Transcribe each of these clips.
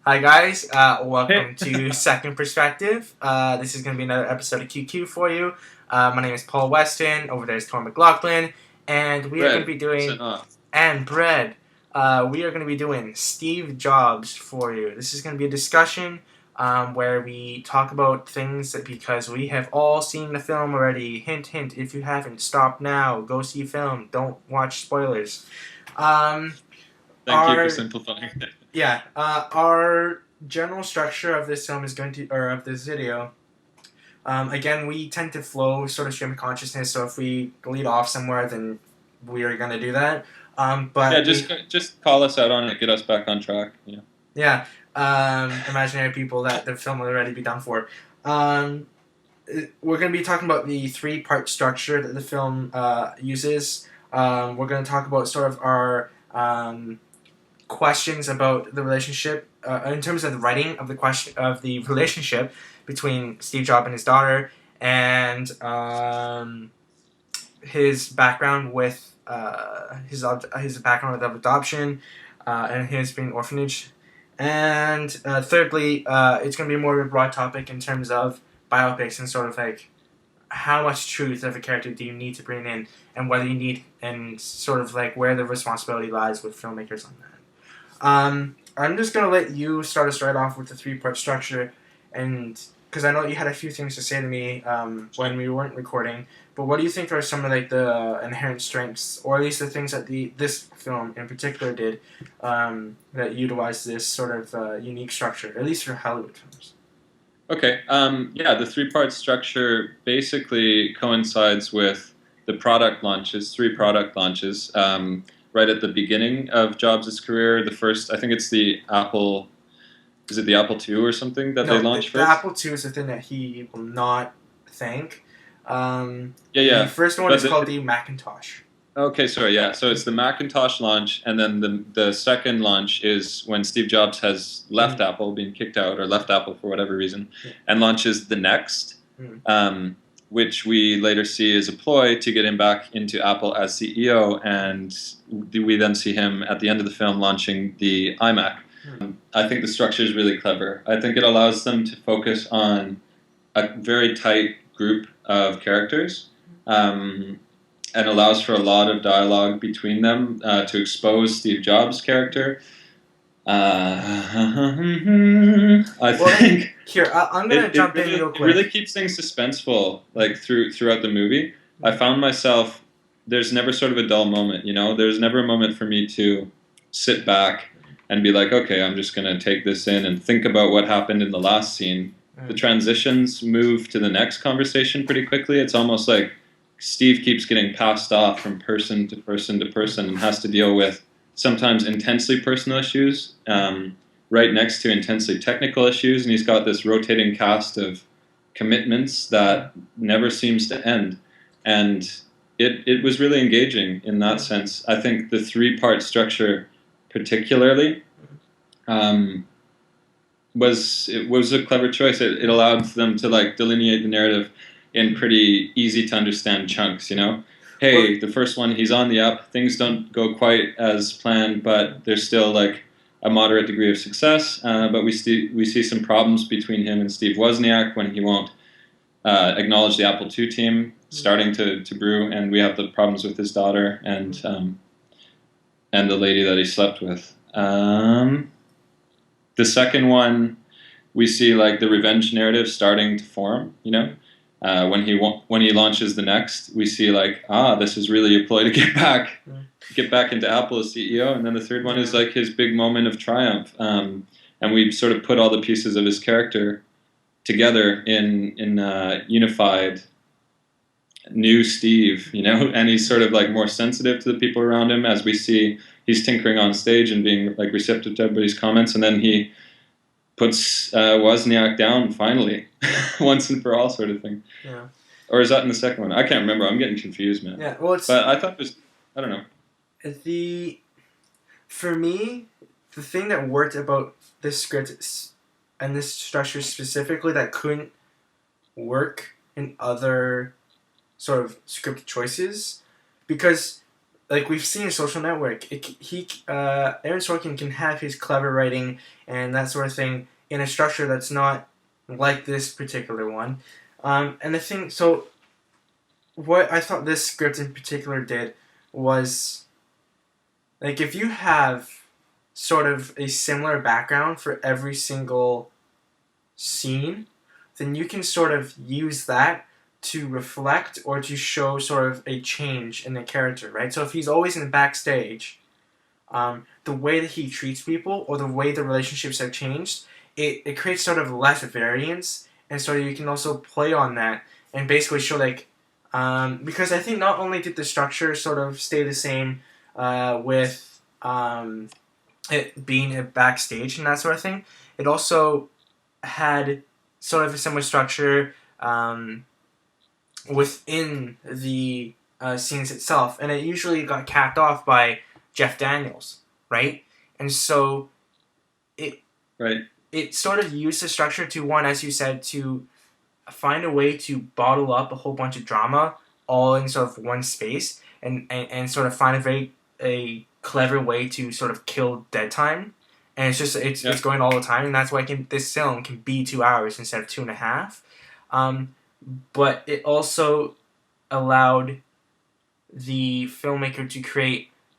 Hi guys, welcome Hey, to Second Perspective. This is going to be another episode of QQ for you. My name is Paul Weston, over there is Tor McLaughlin, and we are going to Bread, be doing, sent off. and Bread, we are going to be doing Steve Jobs for you. This is going to be a discussion where we talk about things that because we have all seen the film already. Hint, hint, if you haven't, stop now, go see film, don't watch spoilers. Um, Thank you for our simplifying it. our general structure of this film is going to, or of this video. Again, we tend to flow sort of stream of consciousness. So if we lead off somewhere, then we are going to do that. Yeah, But we, just call us out on it, get us back on track. Yeah. yeah, imaginary people that the film will already be done for. Um, we're going to be talking about the three-part structure that the film uses. We're going to talk about sort of our questions about the relationship in terms of the writing of the question of the relationship between Steve Jobs and his daughter, and his background with his background with adoption and his being orphanage, and thirdly, it's going to be more of a broad topic in terms of biopics and sort of like how much truth of a character do you need to bring in, and whether you need, and sort of like where the responsibility lies with filmmakers on that. I'm just gonna let you start us right off with the three-part structure, and because I know you had a few things to say to me when we weren't recording. But what do you think are some of like the inherent strengths, or at least the things that this film in particular did that utilized this sort of unique structure, at least for Hollywood films? Okay. Yeah, the three-part structure basically coincides with the product launches, three product launches. Right at the beginning of Jobs' career, the first, I think it's the Apple, is it the Apple II or something that they No, launched the first? Apple II is the thing that he will not thank. Yeah, The yeah. first one But is called the Macintosh. okay, sorry, yeah. So it's the Macintosh launch, and then the second launch is when Steve Jobs has left Mm. Apple, being kicked out, or left Apple for whatever reason, Yeah. and launches the Next, Mm. which we later see as a ploy to get him back into Apple as CEO, and we then see him at the end of the film launching the iMac. I think the structure is really clever. I think it allows them to focus on a very tight group of characters. And allows for a lot of dialogue between them to expose Steve Jobs' character. I Well, think here I'm gonna jump in real it really quick. keeps things suspenseful, like throughout the movie. I Mm. found myself there's never sort of a dull moment, you know. There's never a moment for me to sit back and be like, okay, I'm just gonna take this in and think about what happened in the last scene. The Mm. transitions move to the next conversation pretty quickly. It's almost like Steve keeps getting passed off from person to person to person and has to deal with sometimes intensely personal issues right next to intensely technical issues. And he's got this rotating cast of commitments that never seems to end. And it was really engaging in that sense. I think the three-part structure, particularly, um, was a clever choice. It allowed them to like delineate the narrative in pretty easy to understand chunks. You know, Well, hey, the first one he's on the up. Things don't go quite as planned, but there's still like a moderate degree of success. But we see some problems between him and Steve Wozniak when he won't acknowledge the Apple II team starting to brew, and we have the problems with his daughter and the lady that he slept with. The second one, we see like the revenge narrative starting to form. You know, when he launches the Next, we see like this is really a ploy to get back into Apple as CEO. And then the third one is like his big moment of triumph, and we sort of put all the pieces of his character together in unified new Steve, you know, and he's sort of like more sensitive to the people around him as we see he's tinkering on stage and being like receptive to everybody's comments, and then he puts Wozniak down finally, once and for all, sort of thing. yeah, Or is that in the second one? I can't remember. I'm getting confused, man. yeah. Well, it's But I thought it was, I don't know. the for me the thing that worked about this script and this structure specifically that couldn't work in other sort of script choices, because like we've seen in Social Network, Aaron Sorkin can have his clever writing and that sort of thing in a structure that's not like this particular one. And the thing, so what I thought this script in particular did was, like, if you have sort of a similar background for every single scene, then you can sort of use that to reflect or to show sort of a change in the character, right? So if he's always in the backstage, the way that he treats people or the way the relationships have changed, it creates sort of less variance, and so you can also play on that and basically show like, because I think not only did the structure sort of stay the same with it being a backstage and that sort of thing, it also had sort of a similar structure within the scenes itself, and it usually got capped off by Jeff Daniels, right? And so it Right. it sort of used the structure to, one, as you said, to find a way to bottle up a whole bunch of drama all in sort of one space, and sort of find a clever way to sort of kill dead time. And it's just Yeah. it's going all the time, and that's why this film can be 2 hours instead of 2.5. Um, but it also allowed the filmmaker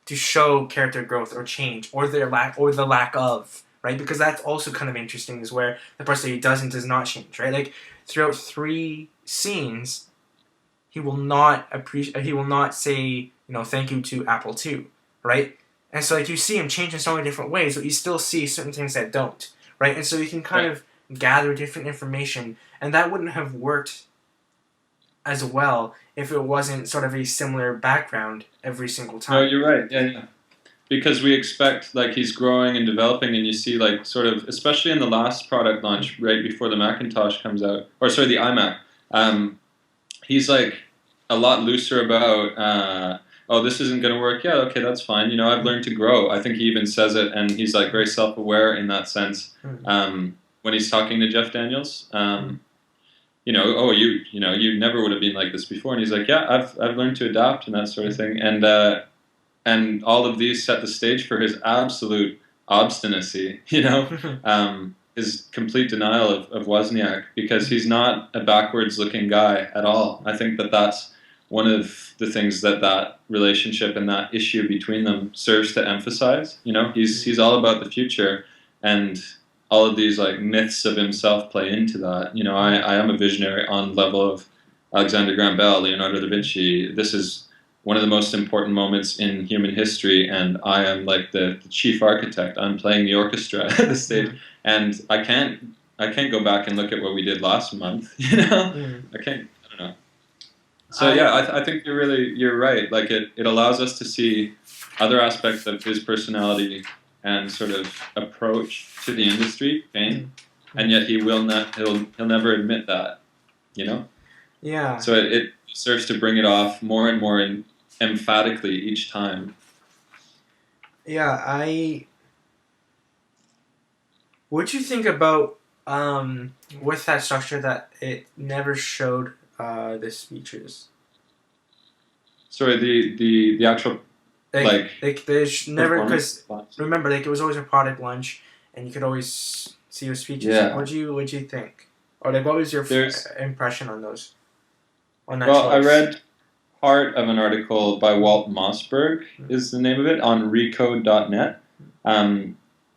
to show character growth or change or the lack of, right, because that's also kind of interesting, is where the person who does not change, right, like throughout 3 scenes he will not say, thank you to Apple II, right, and so like you see him change in so many different ways, but you still see certain things that don't, right, and so you can kind Right. of gather different information, and that wouldn't have worked as well if it wasn't sort of a similar background every single No, time. you're right. Yeah, yeah. Because we expect like he's growing and developing, and you see like sort of, especially in the last product launch right before the Macintosh comes out, or sorry, the iMac. Um, he's like a lot looser about, oh, this isn't going to work. Yeah, okay, that's fine. I've learned to grow. I think he even says it, and he's like very self-aware in that sense. When he's talking to Jeff Daniels, oh, you never would have been like this before, and he's like, yeah, I've learned to adapt and that sort of thing, and all of these set the stage for his absolute obstinacy, his complete denial of Wozniak, because he's not a backwards looking guy at all. I think that that's one of the things that relationship and that issue between them serves to emphasize. He's all about the future, and all of these like myths of himself play into that. I am a visionary on level of Alexander Graham Bell, Leonardo da Vinci. This is one of the most important moments in human history, and I am like the chief architect. I'm playing the orchestra at the stage, and I can't go back and look at what we did last month. I can't. I don't know. So yeah, I think you're right. Like it allows us to see other aspects of his personality and sort of approach to the industry, fame, and yet he'll never admit that. Yeah. So it serves to bring it off more and more emphatically each time. Yeah, what do you think about with that structure that it never showed the speeches? Sorry, the actual There's never, performance. because remember, like, it was always a product lunch, and you could always see your speeches. Yeah. What do you think, or like what was your There's impression on those? On that Well, I choice? read part of an article by Walt Mossberg, is the name of it, on recode.net.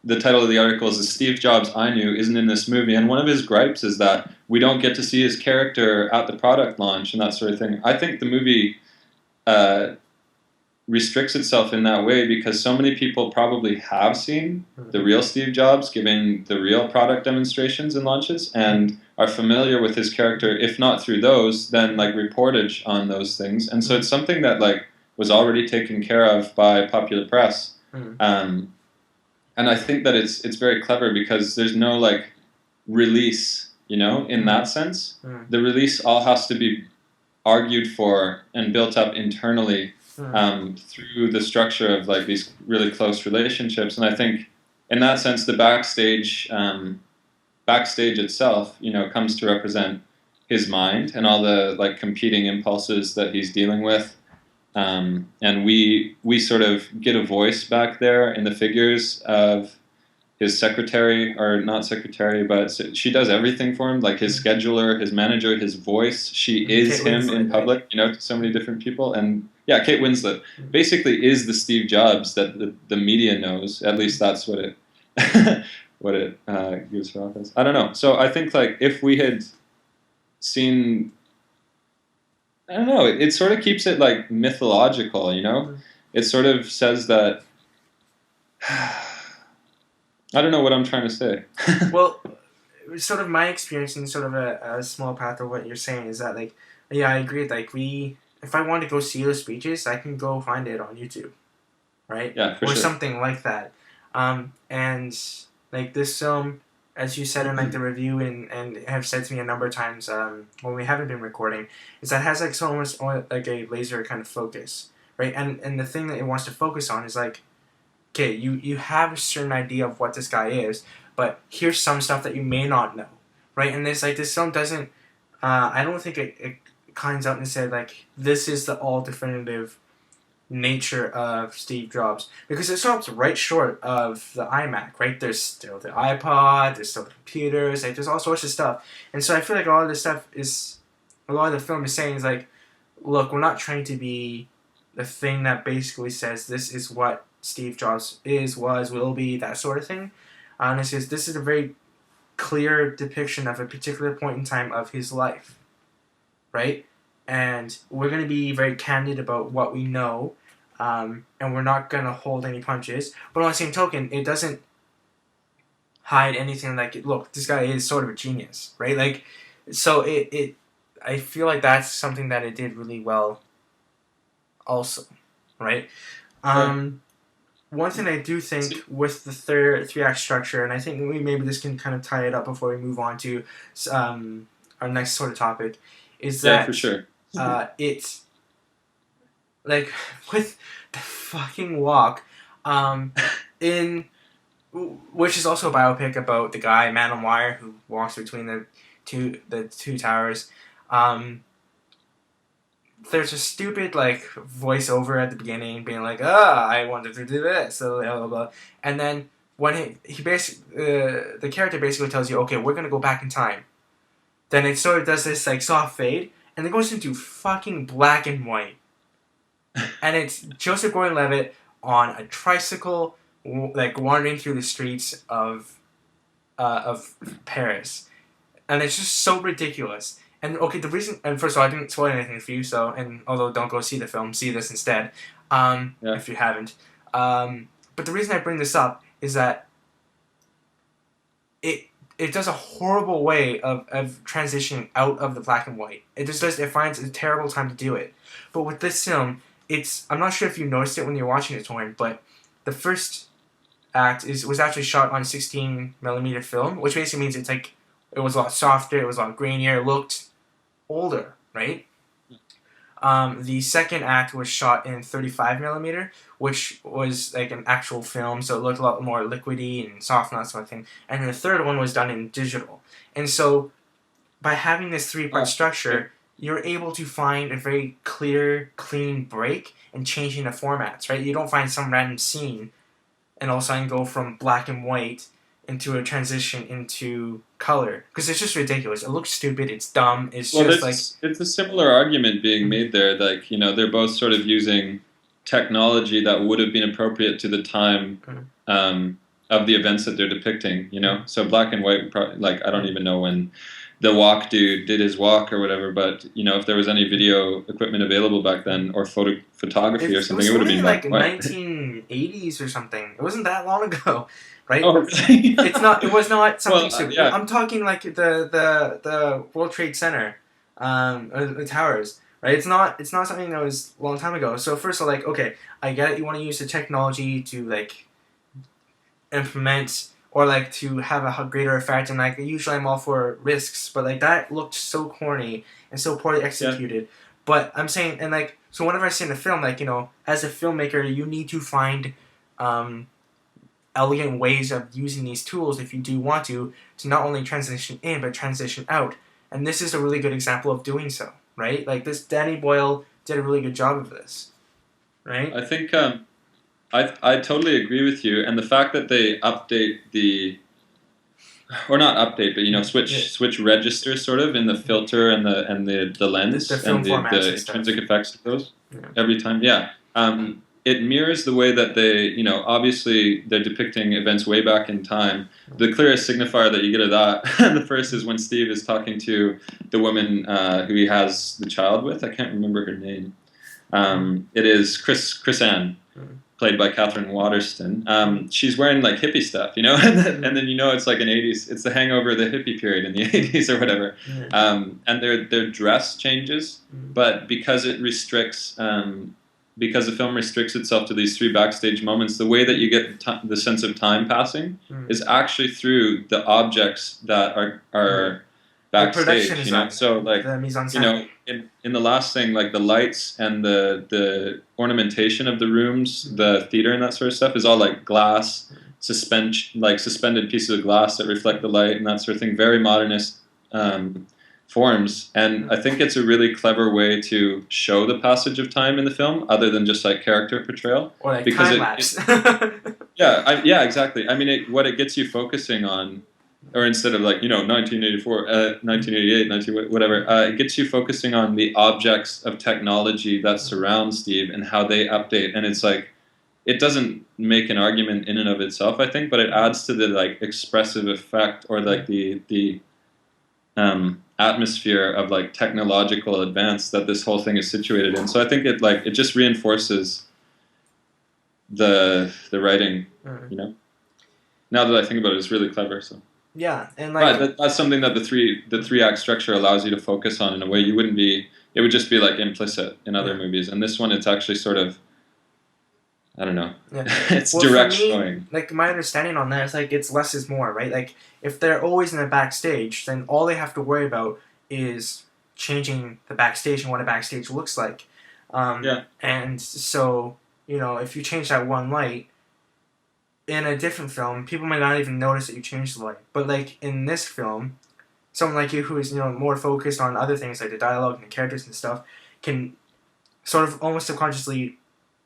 The title of the article is "The Steve Jobs I Knew Isn't in This Movie," and one of his gripes is that we don't get to see his character at the product launch and that sort of thing. I think the movie uh, restricts itself in that way because so many people probably have seen the real Steve Jobs giving the real product demonstrations and launches and are familiar with his character, if not through those, then like reportage on those things. And so it's something that like was already taken care of by popular press. And I think that it's very clever because there's no like release, in that sense. The release all has to be argued for and built up internally through the structure of like these really close relationships. And I think in that sense, the backstage itself, comes to represent his mind and all the like competing impulses that he's dealing with. And we sort of get a voice back there in the figures of his secretary, or not secretary, but she does everything for him, like his scheduler, his manager, his voice. She is Kate him in Winslet, right? public, to so many different people. And yeah, Kate Winslet basically is the Steve Jobs that the media knows. At least that's what it what it gives her off as. I don't know. So I think like if we had seen, I don't know, it sort of keeps it like mythological, It sort of says that. I don't know what I'm trying to say. Well, sort of my experience in sort of a small path of what you're saying is that, like, yeah, I agree. Like, if I want to go see those speeches, I can go find it on YouTube, right? Yeah, for Or sure. something like that. And like this film, as you said in like the review and have said to me a number of times when we haven't been recording, is that it has like so almost like a laser kind of focus, right? And the thing that it wants to focus on is like, okay, you have a certain idea of what this guy is, but here's some stuff that you may not know, right? And this film doesn't. I don't think it kinds out and said like this is the all definitive nature of Steve Jobs, because it stops right short of the iMac, right? There's still the iPod, there's still the computers, like there's all sorts of stuff, and so I feel like a lot of this stuff is, a lot of the film is saying is like, look, we're not trying to be the thing that basically says this is what Steve Jobs is, was, will be, that sort of thing. And it's just, this is a very clear depiction of a particular point in time of his life, right? And we're going to be very candid about what we know, and we're not going to hold any punches. But on the same token, it doesn't hide anything. Like, look, this guy is sort of a genius, right? Like, so I feel like that's something that it did really well also, right? Yeah. One thing I do think with the three-act structure, and I think maybe this can kind of tie it up before we move on to our next sort of topic, is Yeah, that for sure. it's like with the fucking walk, in which is also a biopic about the guy man on wire who walks between the two towers. Um, there's a stupid like voiceover at the beginning being like, I wanted to do this, so blah blah blah, and then when he basically the character basically tells you, okay, we're gonna go back in time. Then it sort of does this like soft fade, and it goes into fucking black and white, and it's Joseph Gordon-Levitt on a tricycle, like wandering through the streets of Paris, and it's just so ridiculous. And okay, the reason, and first of all, I didn't spoil anything for you, so, and although don't go see the film, see this instead, Yeah. if you haven't. But the reason I bring this up is that it does a horrible way of transitioning out of the black and white. It just does, it finds a terrible time to do it. But with this film, I'm not sure if you noticed it when you're watching it, Torin, but the first act was actually shot on 16mm film, which basically means it's like, it was a lot softer, it was a lot grainier, it looked older, right? The second act was shot in 35mm, which was like an actual film, so it looked a lot more liquidy and soft and that sort of thing. And then the third one was done in digital. And so, by having this three-part structure, you're able to find a very clear, clean break and changing the formats, right? You don't find some random scene and all of a sudden go from black and white into a transition into color, because it's just ridiculous. It looks stupid. It's dumb. It's just like, it's a similar argument being made there. Like they're both sort of using technology that would have been appropriate to the time of the events that they're depicting. So black and white. Like I don't even know when the walk dude did his walk or whatever, but if there was any video equipment available back then or photography or something, it would have been like black and white. 1980s or something. It wasn't that long ago, right? Oh, really? It's not. It was not something Well, super. yeah. I'm talking like the World Trade Center, or the towers, right? It's not something that was a long time ago. So first of all, like, okay, I get it. You want to use the technology to like implement or like to have a greater effect, and like usually I'm all for risks, but like that looked so corny and so poorly executed. Yeah. But I'm saying, and like, so whenever I see in a film, like, as a filmmaker, you need to find elegant ways of using these tools if you do want to not only transition in but transition out. And this is a really good example of doing so, right? Like this, Danny Boyle did a really good job of this. right? I think I totally agree with you, and the fact that they update the, or not update, but Yeah, switch registers sort of in the filter and the the lens film and formats the and stuff. intrinsic effects of those Yeah. every time. Yeah, it mirrors the way that they, obviously they're depicting events way back in time. The clearest signifier that you get of that, the first is when Steve is talking to the woman who he has the child with. I can't remember her name. It is Chris Ann, Mm. played by Catherine Waterston. She's wearing like hippie stuff, and then it's like an '80s. It's the hangover of the hippie period in the '80s or whatever. Yeah. And their dress changes, Mm. but because it restricts, because the film restricts itself to these three backstage moments, the way that you get the sense of time passing Mm. is actually through the objects that are The production backstage. design, So like the mise en scène. in the last thing, like the lights and the ornamentation of the rooms, the theater and that sort of stuff is all like glass, suspended pieces of glass that reflect the light and that sort of thing. Very modernist forms, and I think it's a really clever way to show the passage of time in the film, other than just like character portrayal. Or like Because time lapse. yeah, exactly. I mean, what it gets you focusing on, or instead of like 1984, 1988, 19 whatever, it gets you focusing on the objects of technology that surround Steve and how they update. And it's like it doesn't make an argument in and of itself, I think, but it adds to the like expressive effect or like the atmosphere of like technological advance that this whole thing is situated in. So I think it just reinforces the writing. Now that I think about it, it's really clever. So. Yeah, and Right, that's something that the three act structure allows you to focus on in a way you wouldn't be. It would just be like implicit in other movies, and this one it's actually sort of, I don't know. Yeah. It's well, direct for me, showing. like my understanding on that is like it's less is more, right? Like if they're always in the backstage, then all they have to worry about is changing the backstage and what a backstage looks like. Yeah. And so if you change that one light in a different film, people might not even notice that you changed the light. But like in this film, someone like you who is more focused on other things like the dialogue and the characters and stuff can sort of almost subconsciously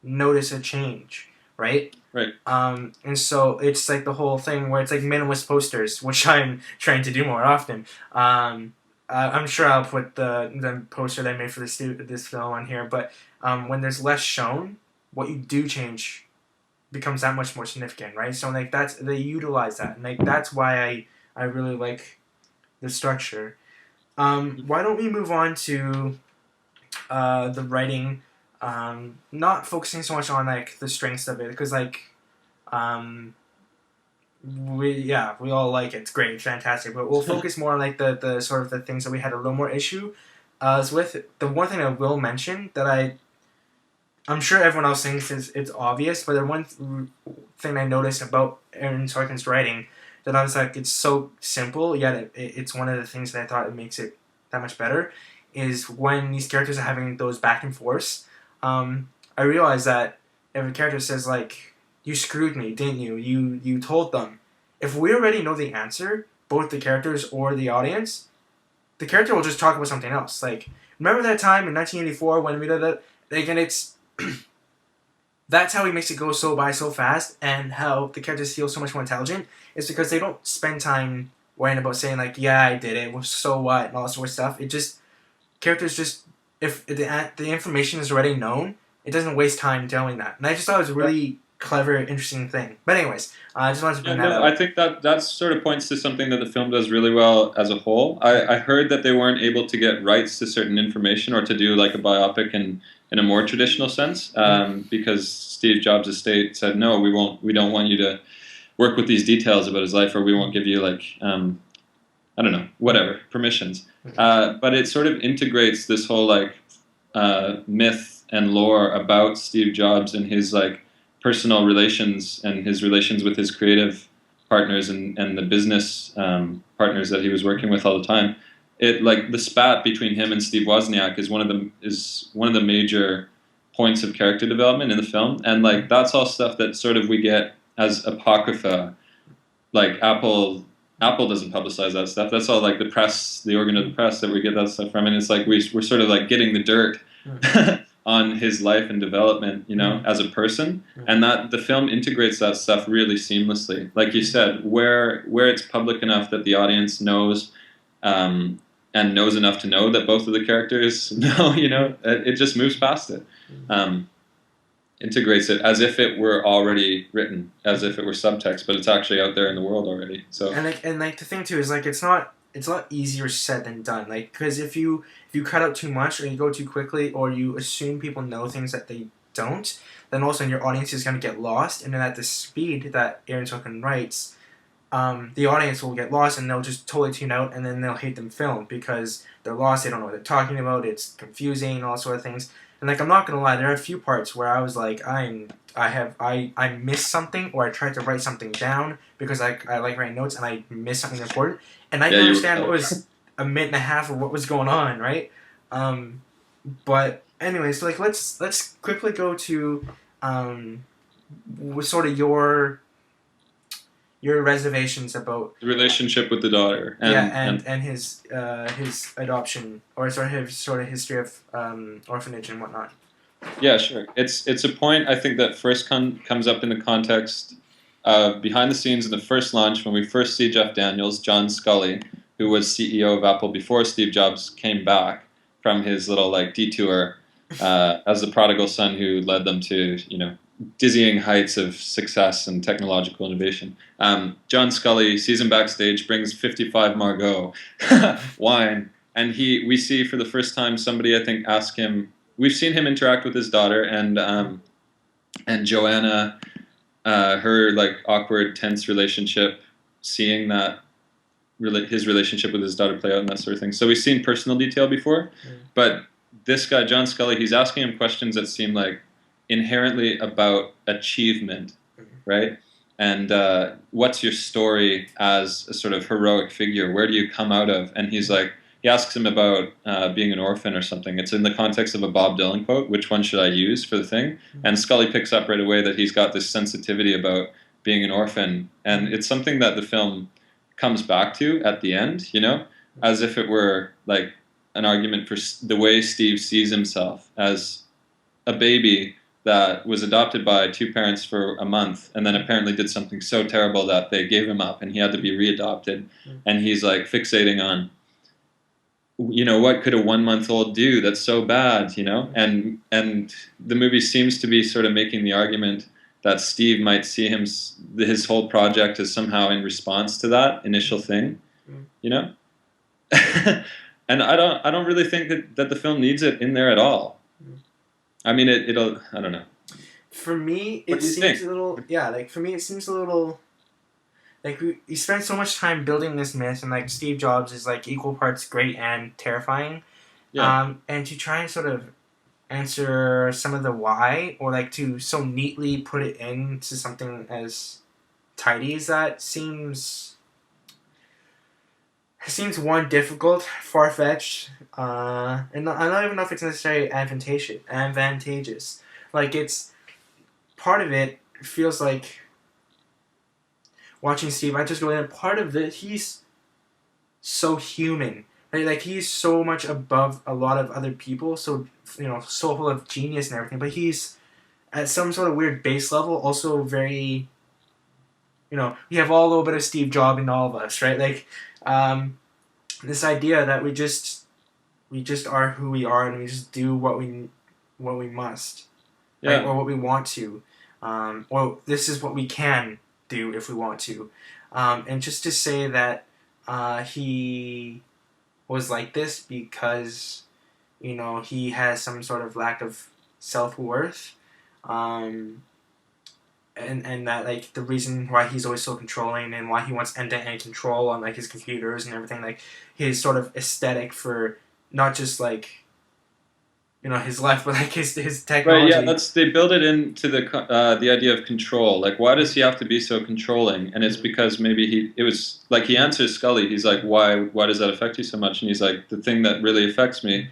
notice a change, right? Right. And so it's like the whole thing where it's like minimalist posters, which I'm trying to do more often. I'm sure I'll put the poster that I made for this film on here, but when there's less shown, what you do change becomes that much more significant, right? So like they utilize that, and like that's why I really like the structure. Why don't we move on to the writing? Not focusing so much on like the strengths of it, because like we all like it. It's great, it's fantastic. But we'll focus more on like the sort of the things that we had a little more issue is with. The one thing I will mention that I'm sure everyone else thinks it's obvious, but the one thing I noticed about Aaron Sorkin's writing that I was like, it's so simple, yet it's one of the things that I thought it makes it that much better, is when these characters are having those back and forths. I realized that if a character says like, "You screwed me, didn't you? You told them." If we already know the answer, both the characters or the audience, the character will just talk about something else. Like, remember that time in 1984 when we did that? Like, and it's that's how he makes it go so fast, and how the characters feel so much more intelligent is because they don't spend time worrying about saying like, "Yeah, I did it. Well, so what?" and all that sort of stuff. It just characters just if the information is already known, it doesn't waste time telling that. And I just thought it was a really clever, interesting thing. But anyways, I just wanted to bring that up. I think that sort of points to something that the film does really well as a whole. I heard that they weren't able to get rights to certain information or to do like a biopic in a more traditional sense because Steve Jobs' estate said no, we don't want you to work with these details about his life, or we won't give you like I don't know, whatever permissions. But it sort of integrates this whole like myth and lore about Steve Jobs and his like personal relations and his relations with his creative partners and the business partners that he was working with all the time. It like the spat between him and Steve Wozniak is one of the major points of character development in the film, and like that's all stuff that sort of we get as apocrypha. Like Apple doesn't publicize that stuff. That's all like the press, the organ of the press that we get that stuff from, and it's like we're sort of like getting the dirt on his life and development, as a person, and that the film integrates that stuff really seamlessly. Like you said, where it's public enough that the audience knows, and knows enough to know that both of the characters know, it just moves past it. Integrates it as if it were already written, as if it were subtext, but it's actually out there in the world already. So and the thing too is like it's not easier said than done. Like because if you cut out too much or you go too quickly or you assume people know things that they don't, then all of a sudden your audience is going to get lost. And then at the speed that Aaron Sorkin writes, the audience will get lost and they'll just totally tune out and then they'll hate the film because they're lost. They don't know what they're talking about. It's confusing, all sort of things. And like I'm not gonna lie, there are a few parts where I was like, I missed something or I tried to write something down because I like writing notes and I missed something important and I didn't understand what was a minute and a half of what was going on, right? But anyways, so like let's quickly go to sort of your reservations about the relationship with the daughter and his adoption or his history of orphanage and whatnot. Yeah, sure. It's a point I think that first comes up in the context of behind the scenes in the first launch when we first see Jeff Daniels, John Scully, who was CEO of Apple before Steve Jobs came back from his little detour as the prodigal son who led them to dizzying heights of success and technological innovation. John Scully sees him backstage, brings 55 Margaux wine, and we see for the first time somebody I think ask him. We've seen him interact with his daughter and Joanna, her awkward, tense relationship, seeing that his relationship with his daughter play out and that sort of thing. So we've seen personal detail before, but this guy John Scully, he's asking him questions that seem like inherently about achievement, right? And what's your story as a sort of heroic figure? Where do you come out of? And he asks him about being an orphan or something. It's in the context of a Bob Dylan quote, which one should I use for the thing? And Scully picks up right away that he's got this sensitivity about being an orphan. And it's something that the film comes back to at the end, as if it were like an argument for the way Steve sees himself as a baby that was adopted by two parents for a month and then apparently did something so terrible that they gave him up and he had to be readopted. And he's fixating on, what could a 1-month-old do that's so bad, And the movie seems to be sort of making the argument that Steve might see his whole project as somehow in response to that initial thing, And I don't really think that the film needs it in there at all. I mean, it'll. I don't know. For me, it seems a little. Yeah, for me, it seems a little. We spent so much time building this myth, and Steve Jobs is equal parts great and terrifying. Yeah. And to try and sort of answer some of the why, or to so neatly put it into something as tidy as that seems one difficult, far-fetched, and I don't even know if it's necessarily advantageous. It's part of it feels like watching Steve. I just go in. Part of it, he's so human. Right? He's so much above a lot of other people. So so full of genius and everything. But he's at some sort of weird base level, also very. We have all a little bit of Steve Jobs in all of us, right? This idea that we just are who we are and we just do what we must, right? Or what we want to, or this is what we can do if we want to, and just to say that he was like this because he has some sort of lack of self-worth, and that the reason why he's always so controlling and why he wants end-to-end control on his computers and everything, his sort of aesthetic for not just his life but his technology. Right. Yeah. They build it into the idea of control. Why does he have to be so controlling? And it's because maybe he answers Scully. He's like, why does that affect you so much? And he's like, the thing that really affects me,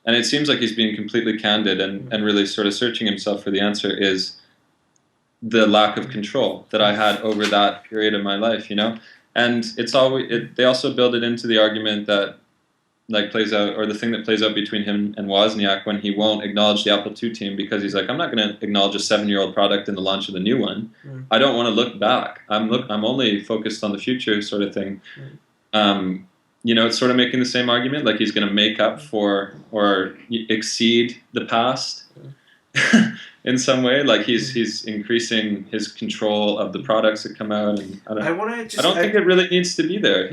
and it seems like he's being completely candid and really sort of searching himself for the answer is the lack of control that I had over that period of my life, And it's always they also build it into the argument that like plays out, or the thing that plays out between him and Wozniak when he won't acknowledge the Apple II team because he's like, I'm not going to acknowledge a 7-year-old product in the launch of the new one. Mm. I don't want to look back. I'm only focused on the future, sort of thing. Mm. It's sort of making the same argument, like he's going to make up for or exceed the past in some way. Like he's increasing his control of the products that come out, and I don't think it really needs to be there.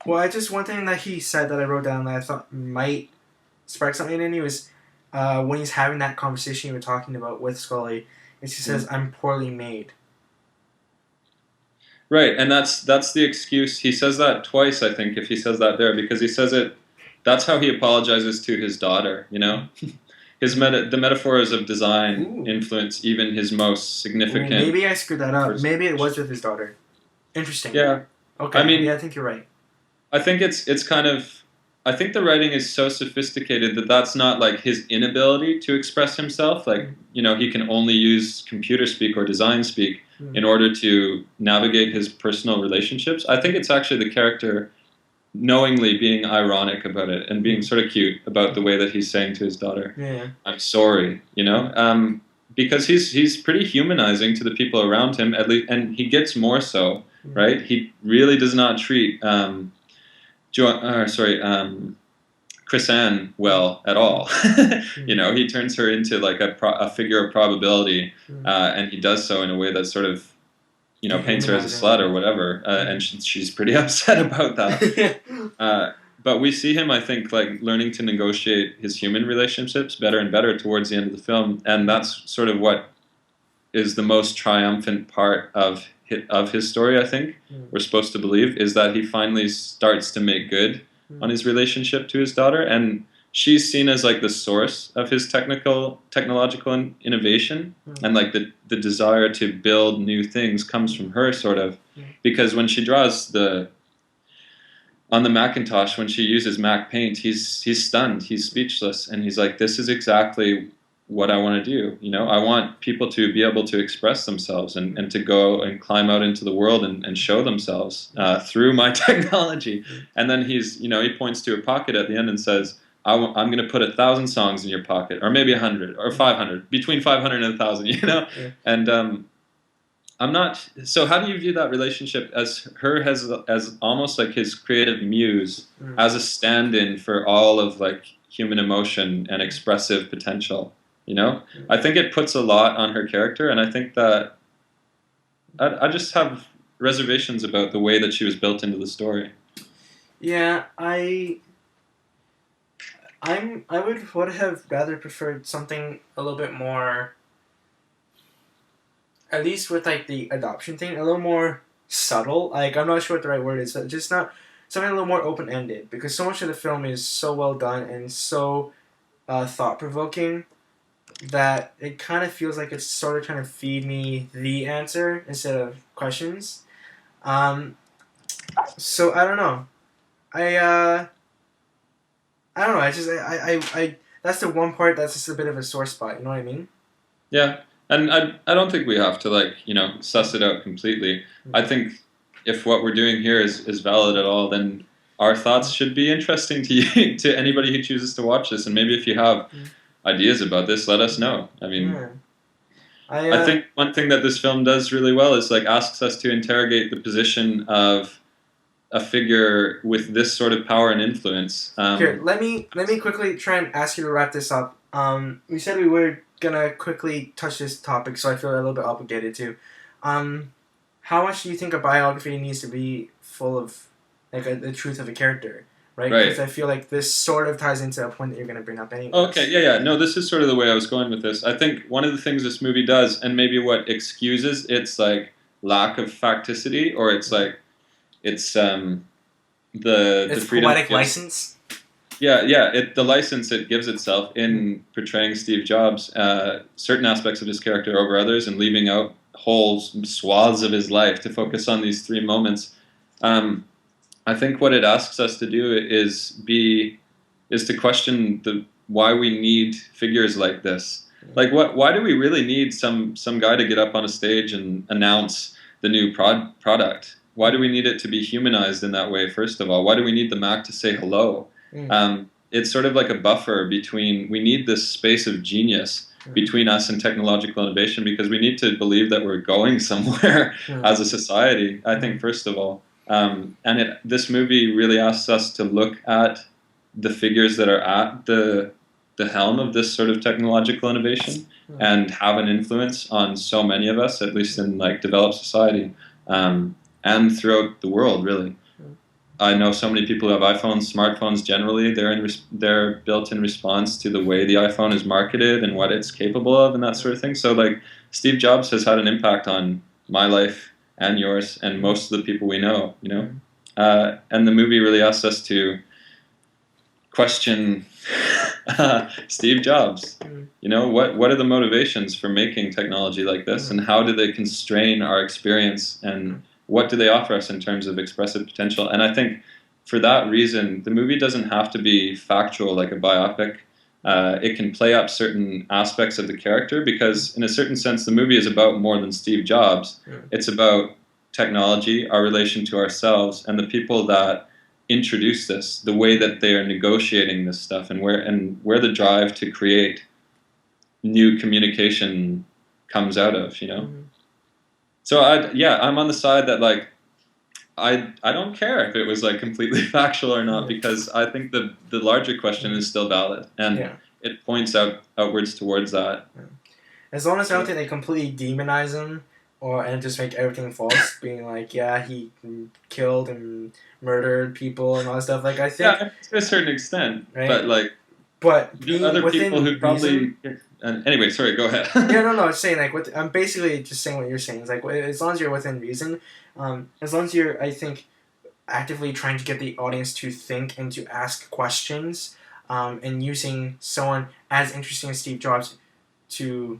Well, one thing that he said that I wrote down that I thought might spark something in you is when he's having that conversation you were talking about with Scully, is he says, "I'm poorly made." Right, and that's the excuse. He says that twice, I think, if he says that there, because he says it. That's how he apologizes to his daughter. The metaphors of design influence even his most significant. Ooh, maybe I screwed that up. Maybe it was with his daughter. Interesting. Yeah. Okay. I think you're right. I think it's kind of. I think the writing is so sophisticated that that's not like his inability to express himself. Like he can only use computer speak or design speak in order to navigate his personal relationships. I think it's actually the character knowingly being ironic about it and being sort of cute about the way that he's saying to his daughter, "I'm sorry," because he's pretty humanizing to the people around him, at least, and he gets more so, right? He really does not treat Chris-Anne well at all. He turns her into like a figure of probability, and he does so in a way that sort of paints her as a slut or whatever, and she's pretty upset about that. But we see him, I think, like learning to negotiate his human relationships better and better towards the end of the film, and that's sort of what is the most triumphant part of his story. I think we're supposed to believe is that he finally starts to make good on his relationship to his daughter, and she's seen as like the source of his technological innovation, and like the desire to build new things comes from her, sort of, because when she draws on the Macintosh, when she uses Mac Paint, he's stunned, he's speechless, and he's like, this is exactly what I want to do. I want people to be able to express themselves and to go and climb out into the world and show themselves through my technology. And then he points to a pocket at the end and says, I'm going to put 1,000 songs in your pocket, or maybe 100 or 500, between 500 and 1,000, and I'm not. So how do you view that relationship as almost like his creative muse, as a stand-in for all of like human emotion and expressive potential? I think it puts a lot on her character, and I think that I just have reservations about the way that she was built into the story. Yeah, I would have rather preferred something a little bit more, at least with like the adoption thing, a little more subtle. Like, I'm not sure what the right word is, but just not something a little more open-ended, because so much of the film is so well done and so thought-provoking that it kind of feels like it's sort of trying to feed me the answer instead of questions. So I don't know. I don't know. I that's the one part that's just a bit of a sore spot. You know what I mean? Yeah, and I don't think we have to suss it out completely. I think if what we're doing here is valid at all, then our thoughts should be interesting to you, to anybody who chooses to watch this. And maybe if you have ideas about this, let us know. I mean, I think one thing that this film does really well is asks us to interrogate the position of a figure with this sort of power and influence. Here, let me quickly try and ask you to wrap this up. We said we were gonna quickly touch this topic, so I feel a little bit obligated to. How much do you think a biography needs to be full of the truth of a character? Right? Because I feel like this sort of ties into a point that you're going to bring up anyway. Okay, yeah. No, this is sort of the way I was going with this. I think one of the things this movie does, and maybe what excuses its lack of facticity, or it's the freedom poetic license. Yeah. The license it gives itself in portraying Steve Jobs, certain aspects of his character over others, and leaving out whole swaths of his life to focus on these three moments. I think what it asks us to do is to question why we need figures like this. Why do we really need some guy to get up on a stage and announce the new product? Why do we need it to be humanized in that way? First of all, why do we need the Mac to say hello? Mm. It's sort of like a buffer between, we need this space of genius between us and technological innovation, because we need to believe that we're going somewhere as a society, I think, first of all. And this movie really asks us to look at the figures that are at the helm of this sort of technological innovation and have an influence on so many of us, at least in like developed society, and throughout the world, really. I know so many people who have iPhones, smartphones generally. They're built in response to the way the iPhone is marketed and what it's capable of and that sort of thing. So like Steve Jobs has had an impact on my life and yours and most of the people we know. You know, and the movie really asks us to question Steve Jobs. You know, what are the motivations for making technology like this, and how do they constrain our experience, and what do they offer us in terms of expressive potential? And I think for that reason, the movie doesn't have to be factual like a biopic. It can play up certain aspects of the character, because in a certain sense, the movie is about more than Steve Jobs. It's about technology, our relation to ourselves, and the people that introduce this, the way that they are negotiating this stuff, and where the drive to create new communication comes out of, you know. So I'm on the side that like I don't care if it was like completely factual or not, because I think the larger question is still valid, and it points outwards towards that. As long as I don't think they completely demonize him and just make everything false, being like, yeah, he killed and murdered people and all that stuff. Like, I think to a certain extent, right? but like, being other people who probably. reason, Anyway, sorry, go ahead. no. I'm saying like, I'm basically just saying what you're saying. It's like, as long as you're within reason, as long as you're, I think, actively trying to get the audience to think and to ask questions, and using someone as interesting as Steve Jobs to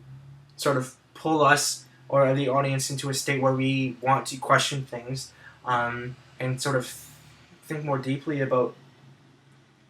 sort of pull us or the audience into a state where we want to question things, and sort of think more deeply about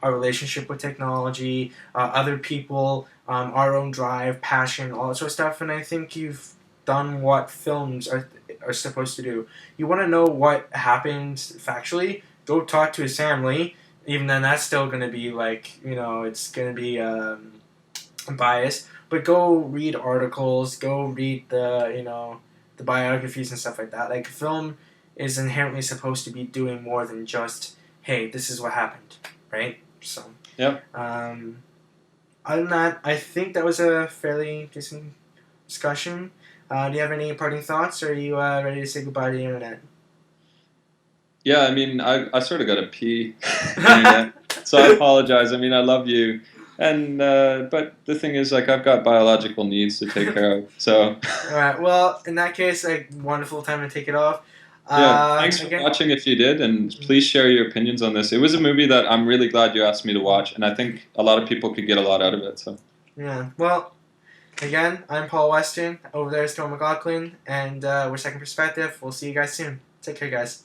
our relationship with technology, other people, our own drive, passion, all that sort of stuff. And I think you've done what films are supposed to do. You want to know what happened factually? Go talk to his family. Even then, that's still going to be like, it's going to be biased. But go read articles. Go read the biographies and stuff like that. Like, film is inherently supposed to be doing more than just, hey, this is what happened, right? So, yep. Other than that, I think that was a fairly decent discussion. Do you have any parting thoughts, or are you ready to say goodbye to the internet? Yeah, I mean, I sort of got to pee, so I apologize. I mean, I love you, and but the thing is, like, I've got biological needs to take care of. So. All right. Well, in that case, a wonderful time to take it off. Thanks for watching if you did, and please share your opinions on this. It was a movie that I'm really glad you asked me to watch, and I think a lot of people could get a lot out of it. So. Yeah. Well, again, I'm Paul Weston. Over there is Tom McLaughlin, and we're Second Perspective. We'll see you guys soon. Take care, guys.